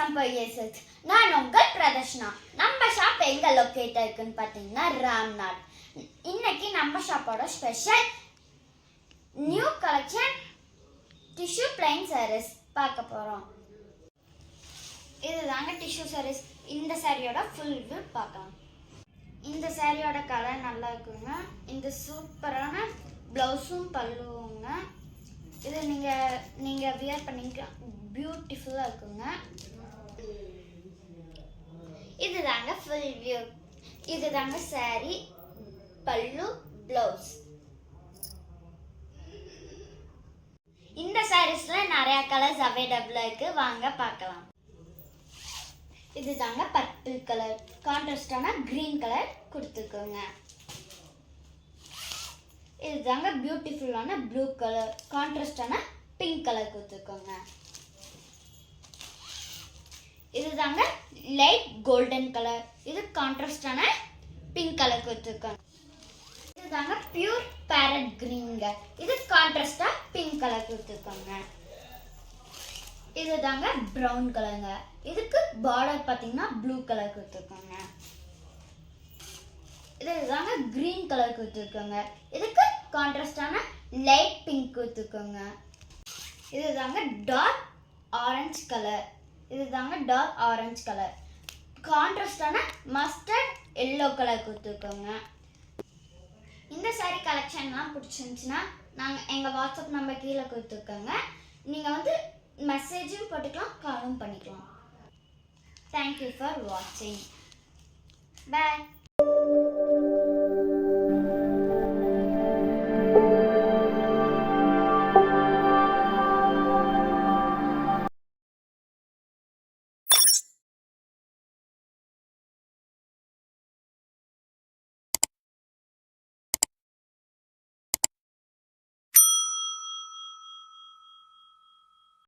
வணக்கம் பொய்யேசஸ். நான் உங்கள் பிரதர்ஷனா. நம்ம ஷாப் எங்க லொக்கேட் இருக்குன்னு பார்த்தீங்கன்னா ராம்நாத். இன்னைக்கு நம்ம ஷாப்போட special new collection tissue plain saris பார்க்க போகிறோம். இதுதாங்க டிஷ்யூ சாரீஸ். இந்த சாரியோட ஃபுல் வியூ பார்க்கலாம். இந்த சாரியோட கலர் நல்லா இருக்குங்க. இந்த சூப்பரான ப்ளவுஸும் பல்லுவுங்க. இது நீங்கள் வியர் பண்ணிக்கலாம், பியூட்டிஃபுல்லாக இருக்குங்க. இதுதாங்க ஃபுல் வியூ. இதுதாங்க சாரி, பல்லு, ப்ளவுஸ். இந்த சாரீஸ்ல நிறைய கலர்ஸ் அவைலபிளா இருக்கு, வாங்க பார்க்கலாம். இதுதாங்க பர்பிள் கலர், கான்ட்ராஸ்டான கிரீன் கலர் கொடுத்துருக்கோங்க. இதுதாங்க பியூட்டிஃபுல்லான ப்ளூ கலர், கான்ட்ராஸ்டான பிங்க் கலர் கொடுத்துருக்கோங்க. இதுதாங்க லைட் கோல்டன் கலர், இது கான்ட்ராஸ்டான பிங்க் கலர் கொடுத்துருக்கோங்க. இதுதாங்க பியூர் பேரட் கிரீன்ங்க, இது கான்ட்ராஸ்டா பிங்க் கலர் கொடுத்துருக்கோங்க. இதுதாங்க ப்ரௌன் கலருங்க, இதுக்கு பார்டர் பார்த்தீங்கன்னா ப்ளூ கலர் கொடுத்துருக்கோங்க. இதுதாங்க கிரீன் கலர் கொடுத்துருக்கோங்க, இதுக்கு கான்ட்ராஸ்டான லைட் பிங்க் கொடுத்துருக்கோங்க. இதுதாங்க டார்க் ஆரஞ்சு கலர், இதுதாங்க டார்க் ஆரஞ்சு கலர், கான்ட்ராஸ்டான மஸ்டர்ட் எல்லோ கலர் கொடுத்துருக்கோங்க. இந்த சாரீ கலெக்ஷன்லாம் பிடிச்சிருந்துச்சுன்னா எங்கள் வாட்ஸ்அப் நம்பர் கீழே கொடுத்துருக்கோங்க. நீங்கள் மெசேஜும் போட்டுக்கலாம், காலும் பண்ணிக்கலாம். தேங்க்யூ ஃபார் வாட்சிங். பாய்.